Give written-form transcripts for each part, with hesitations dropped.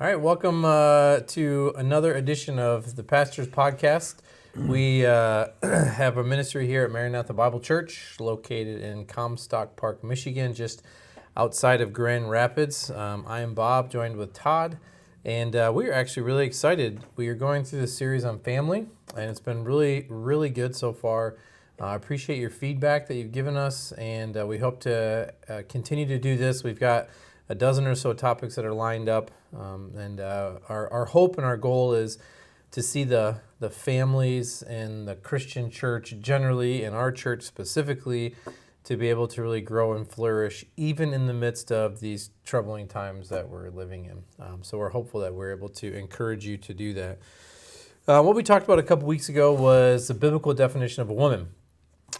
All right, welcome to another edition of the Pastor's Podcast. We have a ministry here at Maranatha Bible Church, located in Comstock Park, Michigan, just outside of Grand Rapids. I am Bob, joined with Todd, and we are actually really excited. We are going through this series on family, and it's been really, really good so far. I appreciate your feedback that you've given us, and we hope to continue to do this. We've got a dozen or so topics that are lined up, and our hope and our goal is to see the families and the Christian church generally, and our church specifically, to be able to really grow and flourish even in the midst of these troubling times that we're living in. So we're hopeful that we're able to encourage you to do that. What we talked about a couple weeks ago was the biblical definition of a woman.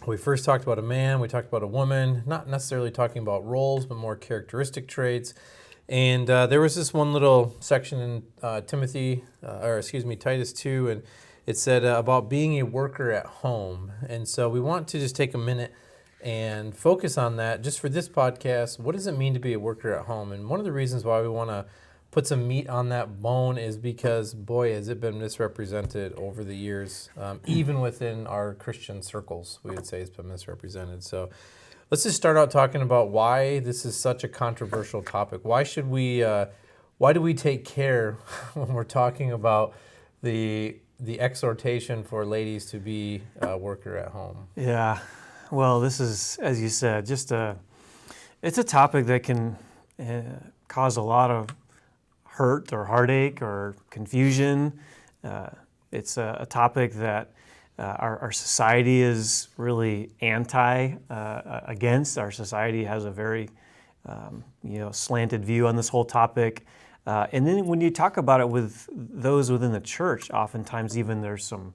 We first talked about a man, we talked about a woman, not necessarily talking about roles, but more characteristic traits. And there was this one little section in Titus 2, and it said about being a worker at home. And so we want to just take a minute and focus on that just for this podcast. What does it mean to be a worker at home? And one of the reasons why we want to put some meat on that bone is because, boy, has it been misrepresented over the years. Even within our Christian circles, we would say it's been misrepresented. So let's just start out talking about why this is such a controversial topic. Why do we take care when we're talking about the exhortation for ladies to be a worker at home? Yeah, well, this is, as you said, it's a topic that can cause a lot of hurt or heartache or confusion. It's a topic that our society is really against. Our society has a very slanted view on this whole topic. And then when you talk about it with those within the church, oftentimes even there's some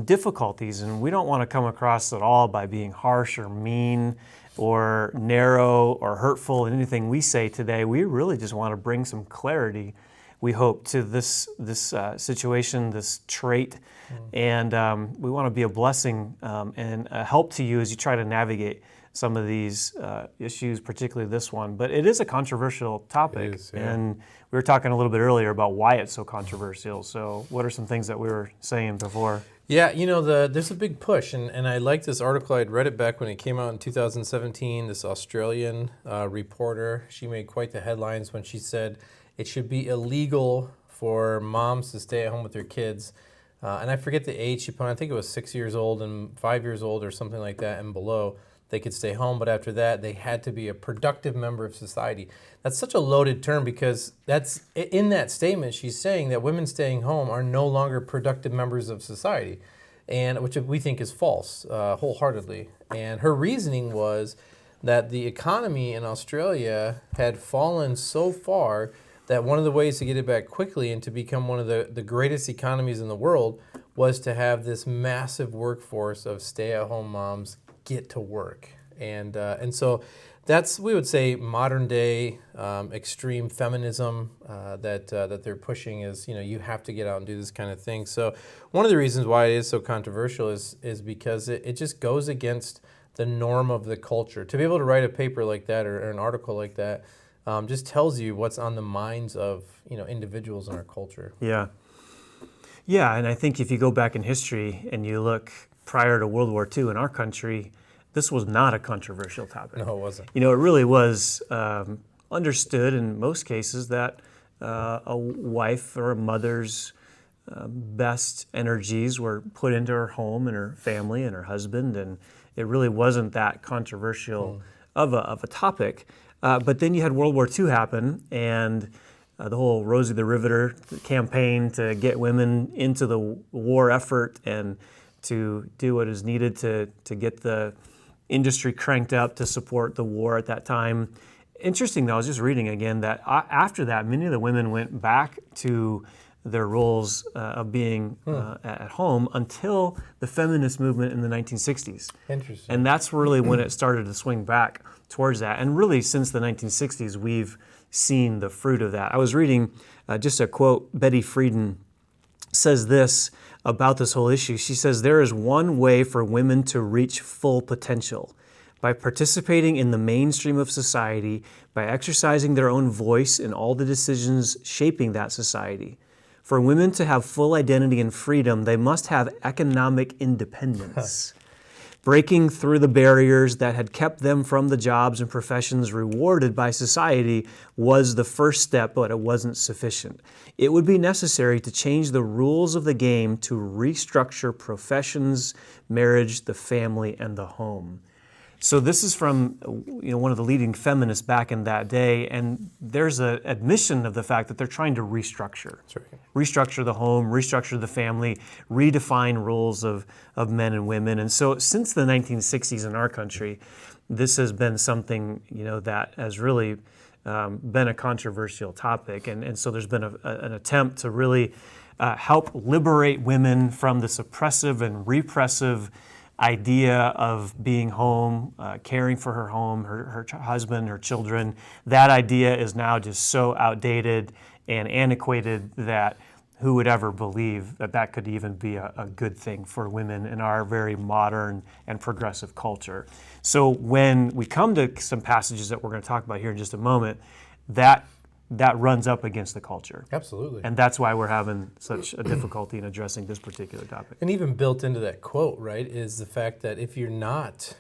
difficulties, and we don't want to come across at all by being harsh or mean or narrow or hurtful in anything we say today. We really just want to bring some clarity, we hope, to this situation, this trait, and we want to be a blessing and a help to you as you try to navigate some of these issues, particularly this one. But it is a controversial topic, and we were talking a little bit earlier about why it's so controversial. So what are some things that we were saying before? Yeah, there's a big push, and I like this article. I'd read it back when it came out in 2017. This Australian reporter, she made quite the headlines when she said it should be illegal for moms to stay at home with their kids. And I forget the age she put on. I think it was 6 years old and 5 years old or something like that and below. They could stay home, but after that, they had to be a productive member of society. That's such a loaded term because that's in that statement, she's saying that women staying home are no longer productive members of society, and which we think is false, wholeheartedly. And her reasoning was that the economy in Australia had fallen so far that one of the ways to get it back quickly and to become one of the greatest economies in the world was to have this massive workforce of stay-at-home moms get to work. And so that's, we would say, modern day extreme feminism that they're pushing is, you have to get out and do this kind of thing. So one of the reasons why it is so controversial is because it just goes against the norm of the culture. To be able to write a paper like that or an article like that just tells you what's on the minds of individuals in our culture. Yeah, and I think if you go back in history and you look prior to World War II in our country, this was not a controversial topic. No, it wasn't. It really was understood in most cases that a wife or a mother's best energies were put into her home and her family and her husband, and it really wasn't that controversial of a topic. But then you had World War II happen, and the whole Rosie the Riveter campaign to get women into the war effort and to do what is needed to get the industry cranked up to support the war at that time. Interesting, though, I was just reading again that after that, many of the women went back to their roles of being at home until the feminist movement in the 1960s. Interesting. And that's really when it started to swing back towards that. And really, since the 1960s, we've seen the fruit of that. I was reading just a quote. Betty Friedan says this about this whole issue. She says, "There is one way for women to reach full potential, by participating in the mainstream of society, by exercising their own voice in all the decisions shaping that society. For women to have full identity and freedom, they must have economic independence. Breaking through the barriers that had kept them from the jobs and professions rewarded by society was the first step, but it wasn't sufficient. It would be necessary to change the rules of the game to restructure professions, marriage, the family, and the home. So this is from one of the leading feminists back in that day, and there's an admission of the fact that they're trying to restructure. That's right. Restructure the home, restructure the family, redefine rules of men and women. And so since the 1960s in our country, this has been something that has really been a controversial topic. And so there's been an attempt to really help liberate women from this oppressive and repressive idea of being home, caring for her home, her husband, her children. That idea is now just so outdated and antiquated that who would ever believe that that could even be a good thing for women in our very modern and progressive culture. So when we come to some passages that we're going to talk about here in just a moment, that runs up against the culture. Absolutely. And that's why we're having such a difficulty in addressing this particular topic. And even built into that quote, right, is the fact that if you're not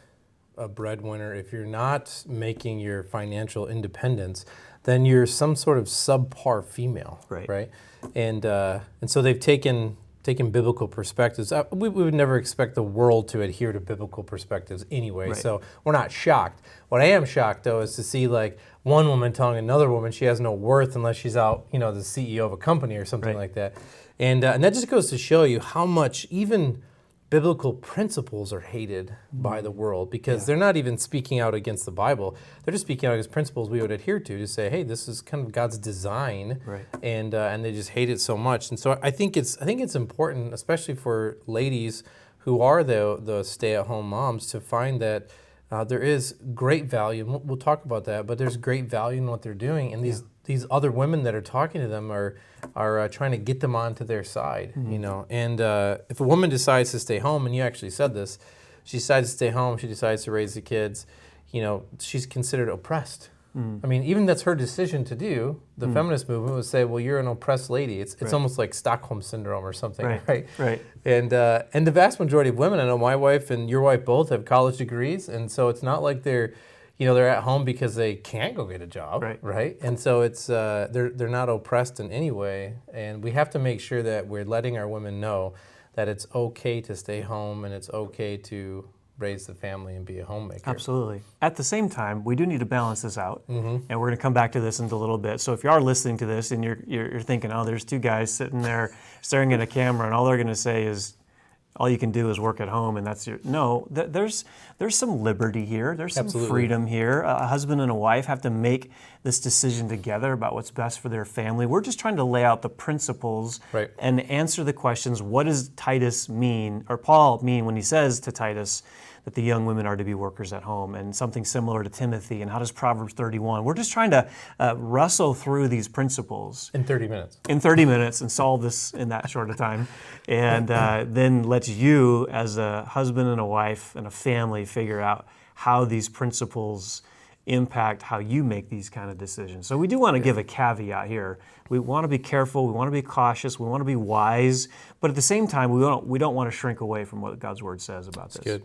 a breadwinner, if you're not making your financial independence, then you're some sort of subpar female, right? And so they've taken biblical perspectives. We would never expect the world to adhere to biblical perspectives anyway, so we're not shocked. What I am shocked, though, is to see one woman telling another woman she has no worth unless she's out, the CEO of a company or something like that. And that just goes to show you how much even biblical principles are hated by the world, because they're not even speaking out against the Bible. They're just speaking out against principles we would adhere to say, hey, this is kind of God's design, and they just hate it so much. And so I think it's important, especially for ladies who are the stay-at-home moms, to find that there is great value, and we'll talk about that, but there's great value in what they're doing, and these other women that are talking to them are trying to get them onto their side, And if a woman decides to stay home, and you actually said this, she decides to stay home, she decides to raise the kids, she's considered oppressed. I mean, even that's her decision to do. The feminist movement would say, well, you're an oppressed lady. It's almost like Stockholm Syndrome or something, right? And the vast majority of women, I know my wife and your wife both have college degrees, and so it's not like they're at home because they can't go get a job, right? And so it's they're not oppressed in any way, and we have to make sure that we're letting our women know that it's okay to stay home and it's okay to raise the family and be a homemaker. Absolutely. At the same time, we do need to balance this out, and we're going to come back to this in a little bit. So if you are listening to this and you're thinking, oh, there's two guys sitting there staring at a camera, and all they're going to say is, all you can do is work at home, and that's there's some liberty here. There's some freedom here. A husband and a wife have to make this decision together about what's best for their family. We're just trying to lay out the principles and answer the questions. What does Titus mean, or Paul mean, when he says to Titus that the young women are to be workers at home, and something similar to Timothy, and how does Proverbs 31? We're just trying to wrestle through these principles. In 30 minutes. In 30 minutes, and solve this in that short a time. And then let you, as a husband and a wife and a family, figure out how these principles impact how you make these kind of decisions. So we do want to give a caveat here. We want to be careful, we want to be cautious, we want to be wise, but at the same time, we don't want to shrink away from what God's Word says about this. Good.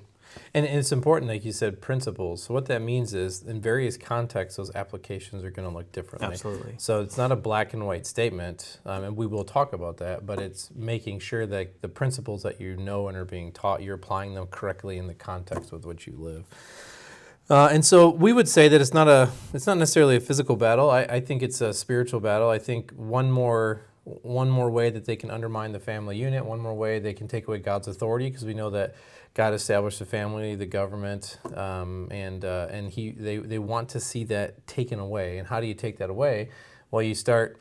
And it's important, like you said, principles. So what that means is, in various contexts, those applications are going to look differently. Absolutely. So it's not a black and white statement, and we will talk about that, but it's making sure that the principles that you know and are being taught, you're applying them correctly in the context with which you live. And so we would say that it's not necessarily a physical battle. I think it's a spiritual battle. I think one more way that they can undermine the family unit, one more way they can take away God's authority, because we know that God established the family, the government, and they want to see that taken away. And how do you take that away? Well, you start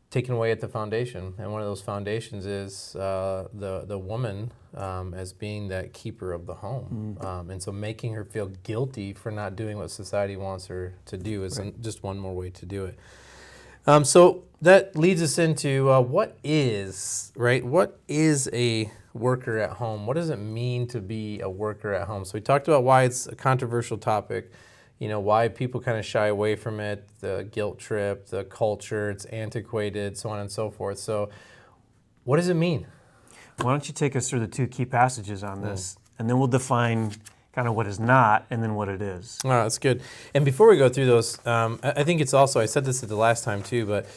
taking away at the foundation, and one of those foundations is the woman as being that keeper of the home, and so making her feel guilty for not doing what society wants her to do is just one more way to do it. So that leads us into what is a worker at home. What does it mean to be a worker at home? So we talked about why it's a controversial topic, why people kind of shy away from it, the guilt trip, the culture, it's antiquated, so on and so forth. So what does it mean? Why don't you take us through the two key passages on this, and then we'll define kind of what is not and then what it is. Oh, that's good. And before we go through those, I think it's also, I said this at the last time too, but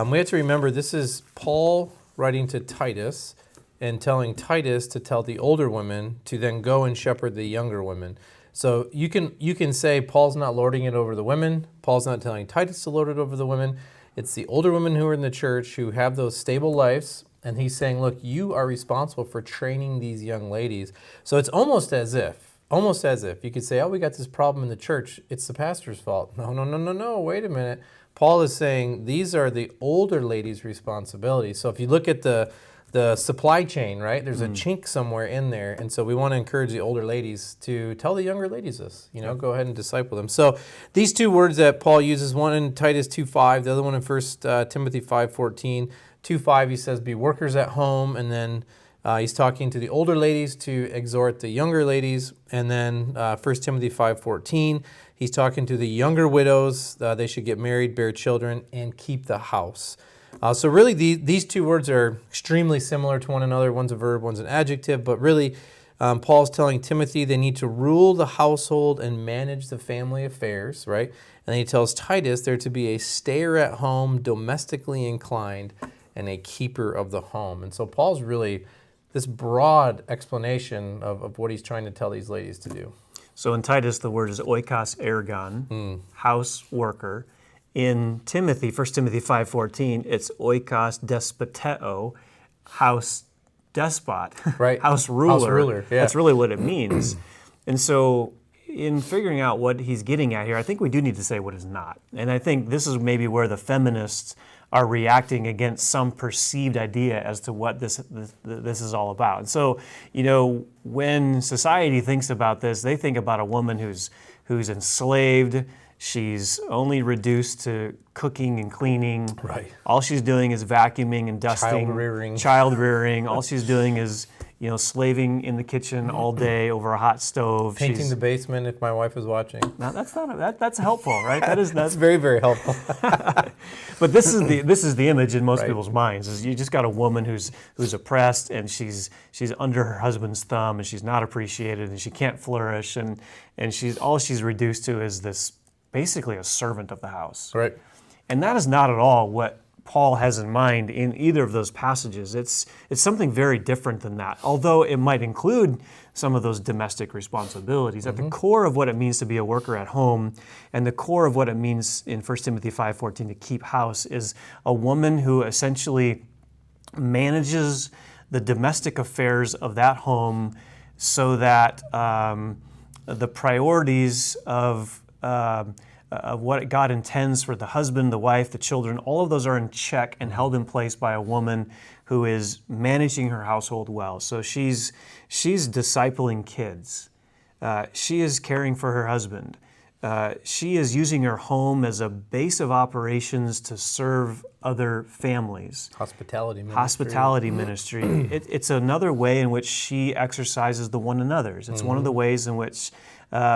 we have to remember this is Paul writing to Titus and telling Titus to tell the older women to then go and shepherd the younger women. So you can say Paul's not lording it over the women. Paul's not telling Titus to lord it over the women. It's the older women who are in the church who have those stable lives. And he's saying, look, you are responsible for training these young ladies. So it's almost as if you could say, oh, we got this problem in the church. It's the pastor's fault. No. Wait a minute. Paul is saying these are the older ladies' responsibility. So if you look at the supply chain, right, there's a chink somewhere in there. And so we want to encourage the older ladies to tell the younger ladies this, go ahead and disciple them. So these two words that Paul uses, one in Titus 2:5, the other one in 1 Timothy 5:14. 2:5, he says, be workers at home. And then he's talking to the older ladies to exhort the younger ladies. And then 1 Timothy 5:14, he's talking to the younger widows. They should get married, bear children, and keep the house. So really, these two words are extremely similar to one another. One's a verb, one's an adjective. But really, Paul's telling Timothy they need to rule the household and manage the family affairs, right? And then he tells Titus they're to be a stayer at home, domestically inclined, and a keeper of the home. And so Paul's really this broad explanation of what he's trying to tell these ladies to do. So in Titus, the word is oikos ergon, house worker. In Timothy, 1 Timothy 5:14, it's oikos despoteo, house despot, right? House ruler. House ruler, yeah. That's really what it means. And so in figuring out what he's getting at here, I think we do need to say what is not. And I think this is maybe where the feminists are reacting against some perceived idea as to what this is all about. And so, when society thinks about this, they think about a woman who's enslaved. She's only reduced to cooking and cleaning. Right. All she's doing is vacuuming and dusting. Child rearing. All she's doing is, slaving in the kitchen all day over a hot stove. Painting the basement if my wife is watching. Now that's helpful, right? That's very, very helpful. But this is the image in most people's minds. Is you just got a woman who's oppressed and she's under her husband's thumb and she's not appreciated and she can't flourish and all she's reduced to is this basically a servant of the house. Right. And that is not at all what Paul has in mind in either of those passages. It's something very different than that. Although it might include some of those domestic responsibilities. At the core of what it means to be a worker at home and the core of what it means in 1 Timothy 5:14 to keep house is a woman who essentially manages the domestic affairs of that home so that the priorities of what God intends for the husband, the wife, the children, all of those are in check and held in place by a woman who is managing her household well. So she's discipling kids. She is caring for her husband. She is using her home as a base of operations to serve other families. Hospitality ministry. It's another way in which she exercises the one another's. It's one of the ways in which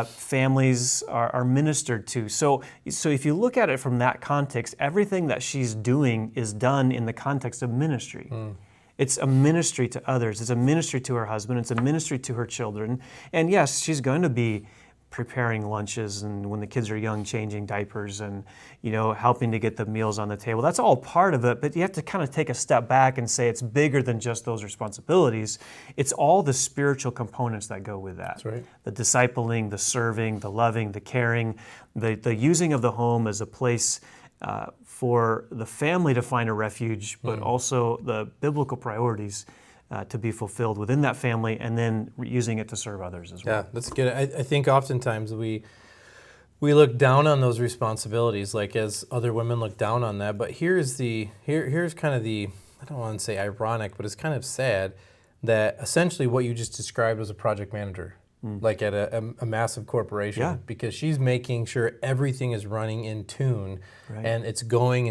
families are ministered to. So if you look at it from that context, everything that she's doing is done in the context of ministry. It's a ministry to others. It's a ministry to her husband. It's a ministry to her children. And yes, she's going to be preparing lunches and when the kids are young, changing diapers and, helping to get the meals on the table. That's all part of it, but you have to kind of take a step back and say it's bigger than just those responsibilities. It's all the spiritual components that go with that. That's right. The discipling, the serving, the loving, the caring, the using of the home as a place for the family to find a refuge, but also the biblical priorities to be fulfilled within that family, and then using it to serve others as well. Yeah, that's good. I think oftentimes we look down on those responsibilities, like as other women look down on that. But here's kind of the, I don't want to say ironic, but it's kind of sad that essentially what you just described was a project manager, like at a massive corporation, because she's making sure everything is running in tune, and it's going.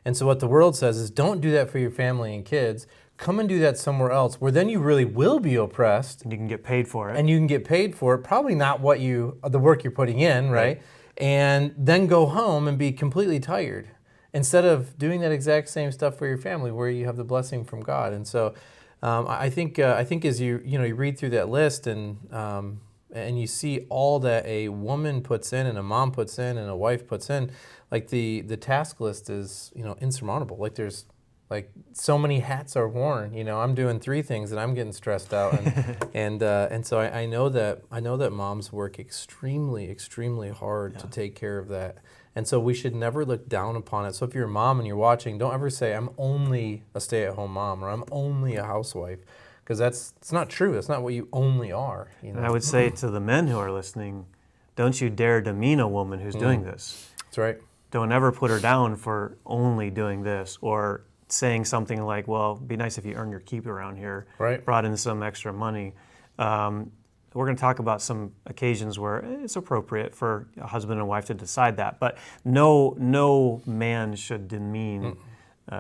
And so what the world says is, don't do that for your family and kids. come and do that somewhere else where then you really will be oppressed. And you can get paid for it. And you can get paid for it, probably not the work you're putting in, right? And then go home and be completely tired instead of doing that exact same stuff for your family where you have the blessing from God. And so I think as you read through that list and you see all that a woman puts in and a mom puts in and a wife puts in, like the task list is, insurmountable. Like there's like so many hats are worn. I'm doing 3 things and I'm getting stressed out, and so I know that moms work extremely, extremely hard to take care of that, and so we should never look down upon it. So if you're a mom and you're watching, don't ever say I'm only a stay-at-home mom or I'm only a housewife, because it's not true. That's not what you only are. And I would say to the men who are listening, don't you dare demean a woman who's doing this. That's right. Don't ever put her down for only doing this, or saying something like, well, it'd be nice if you earn your keep around here, right? Brought in some extra money. We're going to talk about some occasions where it's appropriate for a husband and wife to decide that, but no man should demean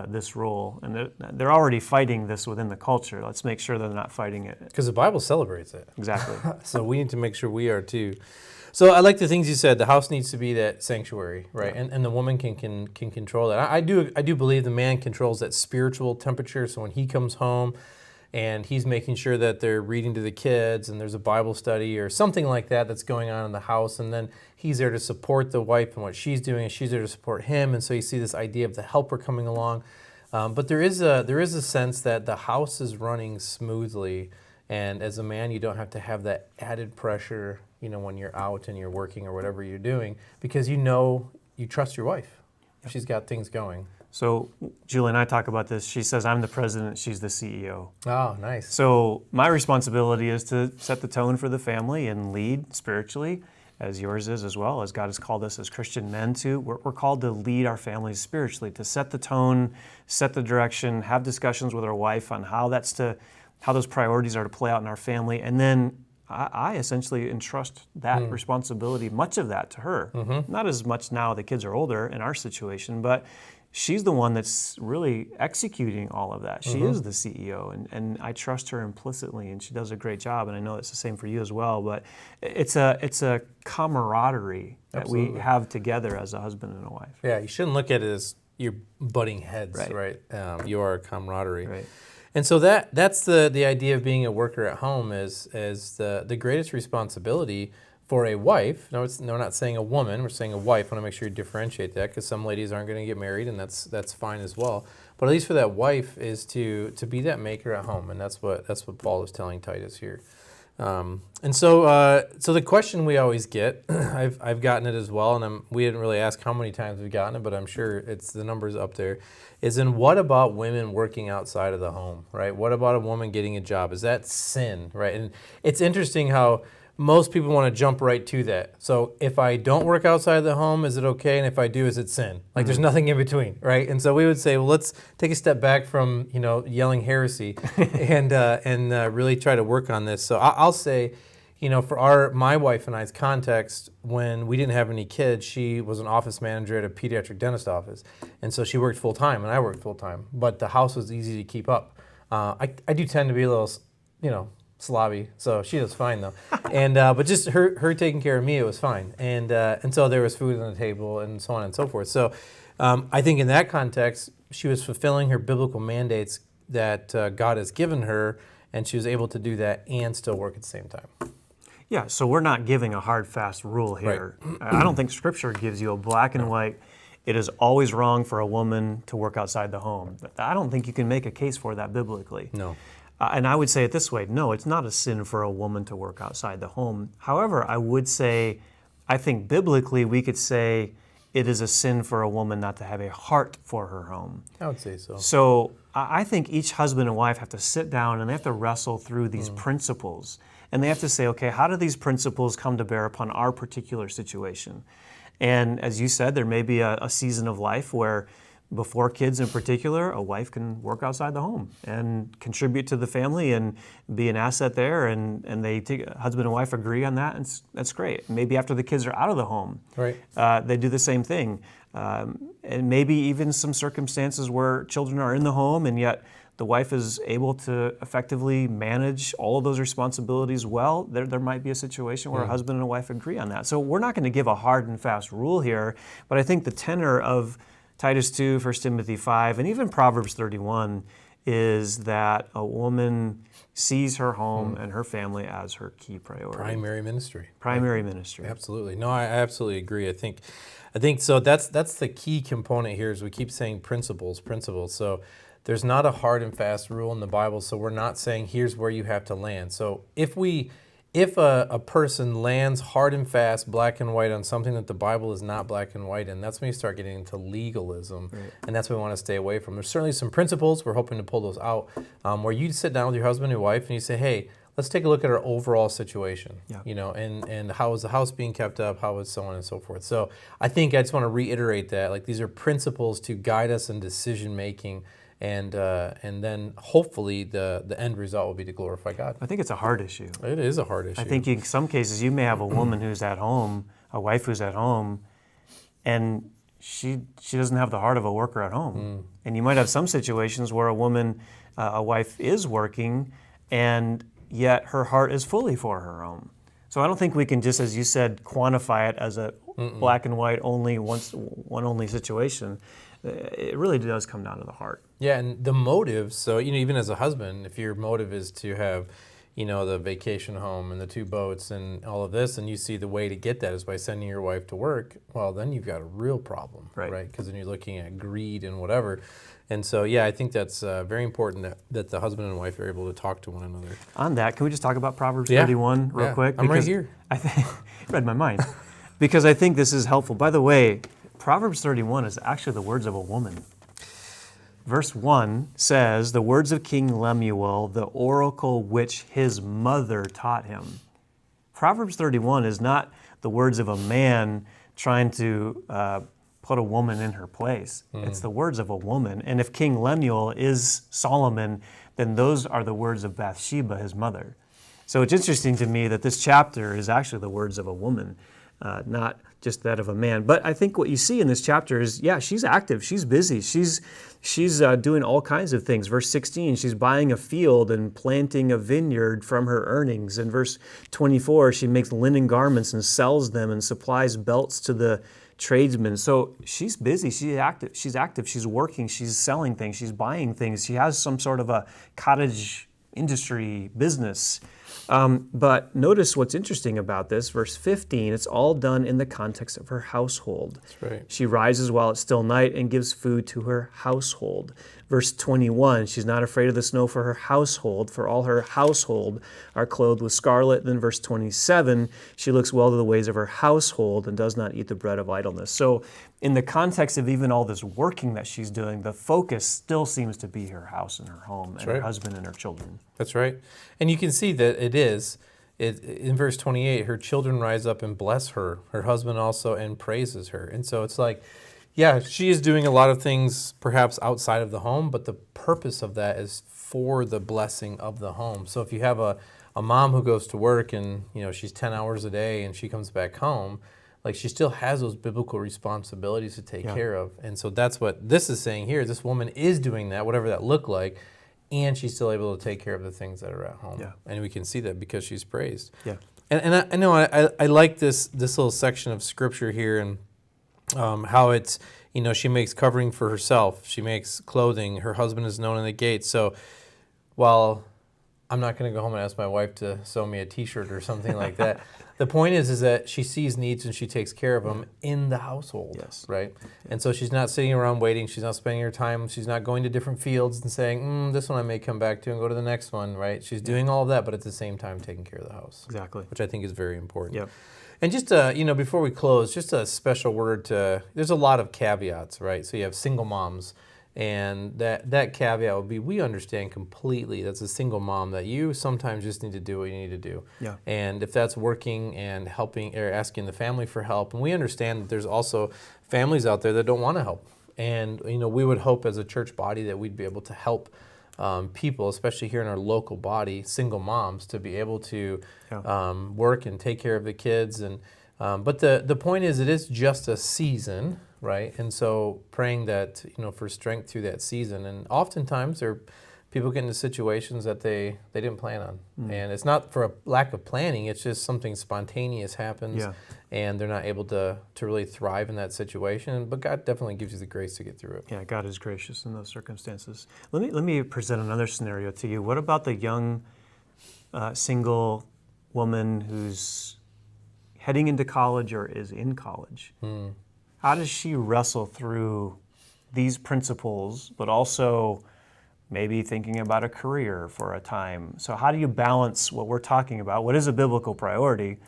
this role. And they're already fighting this within the culture. Let's make sure they're not fighting it. Because the Bible celebrates it. Exactly. So we need to make sure we are too. So I like the things you said. The house needs to be that sanctuary, right? Yeah. And the woman can control that. I do believe the man controls that spiritual temperature. So when he comes home and he's making sure that they're reading to the kids and there's a Bible study or something like that that's going on in the house, and then he's there to support the wife and what she's doing, and she's there to support him. And so you see this idea of the helper coming along. But there is a sense that the house is running smoothly, and as a man, you don't have to have that added pressure, when you're out and you're working or whatever you're doing, because you trust your wife. She's got things going. So Julie and I talk about this. She says, I'm the president, she's the CEO. Oh, nice. So my responsibility is to set the tone for the family and lead spiritually, as yours is as well, as God has called us as Christian men to. We're called to lead our families spiritually, to set the tone, set the direction, have discussions with our wife on how those priorities are to play out in our family, and then I essentially entrust that responsibility, much of that, to her. Mm-hmm. Not as much now the kids are older in our situation, but she's the one that's really executing all of that. She is the CEO, and I trust her implicitly, and she does a great job, and I know it's the same for you as well. But it's a camaraderie that we have together as a husband and a wife. Yeah, you shouldn't look at it as you're butting heads, right? You are a camaraderie. Right. And so that's the idea of being a worker at home is the greatest responsibility for a wife. No, we're not saying a woman, we're saying a wife. I want to make sure you differentiate that, because some ladies aren't going to get married, and that's fine as well. But at least for that wife is to be that maker at home, and that's what Paul is telling Titus here. And so the question we always get, I've gotten it as well, and we didn't really ask how many times we've gotten it, but I'm sure the number's up there, is in what about women working outside of the home, right? What about a woman getting a job? Is that sin, right? And it's interesting how most people want to jump right to that. So if I don't work outside the home, is it okay? And if I do, is it sin? Like there's nothing in between, right? And so we would say, well, let's take a step back from yelling heresy and really try to work on this. So I'll say, for my wife and I's context, when we didn't have any kids, she was an office manager at a pediatric dentist office, and so she worked full time and I worked full time. But the house was easy to keep up. I do tend to be a little, slobby, so she was fine though. And but just her taking care of me, it was fine. And so there was food on the table and so on and so forth. So I think in that context, she was fulfilling her biblical mandates that God has given her, and she was able to do that and still work at the same time. Yeah, so we're not giving a hard, fast rule here. Right. I don't think Scripture gives you a black and white, it is always wrong for a woman to work outside the home. I don't think you can make a case for that biblically. No. And I would say it this way, no, it's not a sin for a woman to work outside the home. However, I would say, I think biblically we could say it is a sin for a woman not to have a heart for her home. I would say so. So I think each husband and wife have to sit down and they have to wrestle through these principles. And they have to say, okay, how do these principles come to bear upon our particular situation? And as you said, there may be a season of life where before kids in particular, a wife can work outside the home and contribute to the family and be an asset there, and husband and wife agree on that, and that's great. Maybe after the kids are out of the home, right, they do the same thing. And maybe even some circumstances where children are in the home and yet the wife is able to effectively manage all of those responsibilities well, there might be a situation where a husband and a wife agree on that. So we're not going to give a hard and fast rule here, but I think the tenor of Titus 2, 1 Timothy 5, and even Proverbs 31 is that a woman sees her home and her family as her key priority. Primary ministry. Primary ministry. Absolutely. No, I absolutely agree. I think so. That's the key component here. Is we keep saying principles. So there's not a hard and fast rule in the Bible. So we're not saying here's where you have to land. So if a person lands hard and fast, black and white on something that the Bible is not black and white in, that's when you start getting into legalism, and that's what we want to stay away from. There's certainly some principles, we're hoping to pull those out, where you sit down with your husband and wife and you say, hey, let's take a look at our overall situation, and how is the house being kept up, how is so on and so forth. So I think I just want to reiterate that, like, these are principles to guide us in decision making, and then hopefully the end result will be to glorify God. I think it's a hard issue. It is a hard issue. I think in some cases you may have a woman who's at home, a wife who's at home, and she doesn't have the heart of a worker at home. And you might have some situations where a wife is working, and yet her heart is fully for her home. So I don't think we can just, as you said, quantify it as a black and white one only situation. It really does come down to the heart. Yeah, and the motive, so even as a husband, if your motive is to have, the vacation home and the 2 boats and all of this, and you see the way to get that is by sending your wife to work, well, then you've got a real problem, right? Because then you're looking at greed and whatever. And so, yeah, I think that's very important that the husband and wife are able to talk to one another. On that, can we just talk about Proverbs 31 real quick? I'm right here. I think read my mind. Because I think this is helpful. By the way, Proverbs 31 is actually the words of a woman. Verse 1 says, the words of King Lemuel, the oracle which his mother taught him. Proverbs 31 is not the words of a man trying to put a woman in her place. It's the words of a woman. And if King Lemuel is Solomon, then those are the words of Bathsheba, his mother. So it's interesting to me that this chapter is actually the words of a woman, not just that of a man. But I think what you see in this chapter is, she's active, she's busy, she's doing all kinds of things. Verse 16, she's buying a field and planting a vineyard from her earnings. In verse 24, she makes linen garments and sells them and supplies belts to the tradesmen. So she's busy, she's active, she's working, she's selling things, she's buying things. She has some sort of a cottage industry business. But notice what's interesting about this, verse 15, it's all done in the context of her household. That's right. She rises while it's still night and gives food to her household. Verse 21, she's not afraid of the snow for her household, for all her household are clothed with scarlet. Then verse 27, she looks well to the ways of her household and does not eat the bread of idleness. So in the context of even all this working that she's doing, the focus still seems to be her house and her home and her husband and her children. That's right. And you can see that it is. In verse 28, her children rise up and bless her, her husband also, and praises her. And so it's like, she is doing a lot of things perhaps outside of the home, but the purpose of that is for the blessing of the home. So if you have a mom who goes to work and she's 10 hours a day and she comes back home, like, she still has those biblical responsibilities to take care of. And so that's what this is saying here. This woman is doing that, whatever that looked like, and she's still able to take care of the things that are at home. Yeah. And we can see that because she's praised. Yeah. And I know I like this little section of scripture here, and how it's, she makes covering for herself. She makes clothing. Her husband is known in the gate. So while I'm not going to go home and ask my wife to sew me a T-shirt or something like that, the point is that she sees needs and she takes care of them in the household, right? And so she's not sitting around waiting. She's not spending her time. She's not going to different fields and saying, this one I may come back to and go to the next one, right? She's doing all of that, but at the same time taking care of the house. Exactly. Which I think is very important. Yep. And just, before we close, just a special word there's a lot of caveats, right? So you have single moms, and that caveat would be, we understand completely that's a single mom, that you sometimes just need to do what you need to do. Yeah. And if that's working and helping or asking the family for help, and we understand that there's also families out there that don't want to help. And, we would hope as a church body that we'd be able to help people, especially here in our local body, single moms, to be able to work and take care of the kids. And but the point is, it is just a season, right? And so praying that, for strength through that season. And oftentimes there people get into situations that they didn't plan on. And it's not for a lack of planning, it's just something spontaneous happens and they're not able to really thrive in that situation. But God definitely gives you the grace to get through it. Yeah, God is gracious in those circumstances. Let me present another scenario to you. What about the young single woman who's heading into college or is in college? How does she wrestle through these principles, but also maybe thinking about a career for a time? So how do you balance what we're talking about, what is a biblical priority,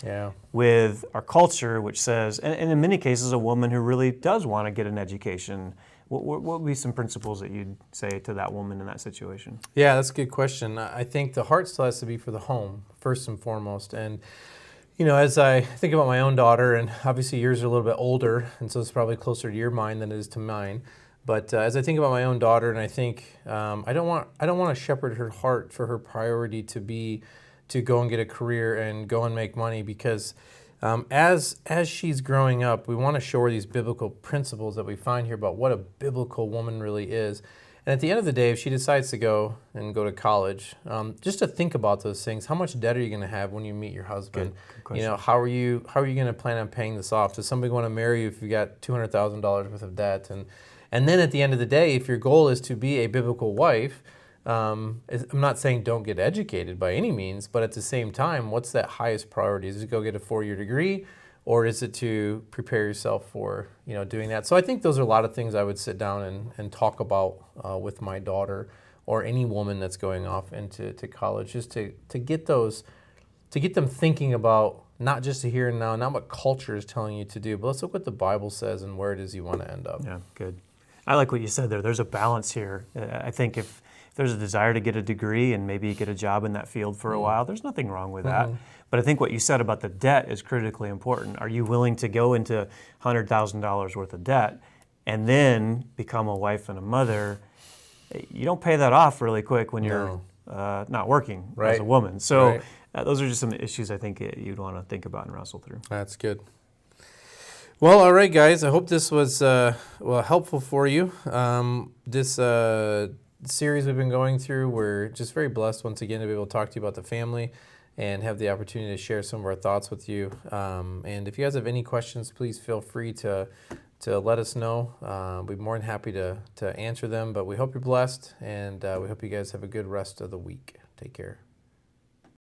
with our culture, which says, and in many cases, a woman who really does want to get an education? What would be some principles that you'd say to that woman in that situation? Yeah, that's a good question. I think the heart still has to be for the home, first and foremost. And as I think about my own daughter, and obviously yours are a little bit older, and so it's probably closer to your mind than it is to mine. But as I think about my own daughter, and I think I don't want to shepherd her heart for her priority to go and get a career and go and make money, because as she's growing up, we want to show her these biblical principles that we find here about what a biblical woman really is. And at the end of the day, if she decides to go to college, just to think about those things. How much debt are you going to have when you meet your husband? Good question. How are you going to plan on paying this off? Does somebody want to marry you if you got $200,000 worth of debt? And then at the end of the day, if your goal is to be a biblical wife, I'm not saying don't get educated by any means, but at the same time, what's that highest priority? Is it to go get a 4-year degree, or is it to prepare yourself for doing that? So I think those are a lot of things I would sit down and talk about with my daughter or any woman that's going off into college, just to get them thinking about not just the here and now, not what culture is telling you to do, but let's look what the Bible says and where it is you want to end up. Yeah, good. I like what you said there. There's a balance here. I think if there's a desire to get a degree and maybe get a job in that field for a while, there's nothing wrong with that. But I think what you said about the debt is critically important. Are you willing to go into $100,000 worth of debt and then become a wife and a mother? You don't pay that off really quick when you're not working as a woman. So those are just some issues I think you'd want to think about and wrestle through. That's good. Well, all right, guys. I hope this was helpful for you. This series we've been going through, we're just very blessed once again to be able to talk to you about the family and have the opportunity to share some of our thoughts with you. And if you guys have any questions, please feel free to let us know. We'd be more than happy to answer them. But we hope you're blessed, and we hope you guys have a good rest of the week. Take care.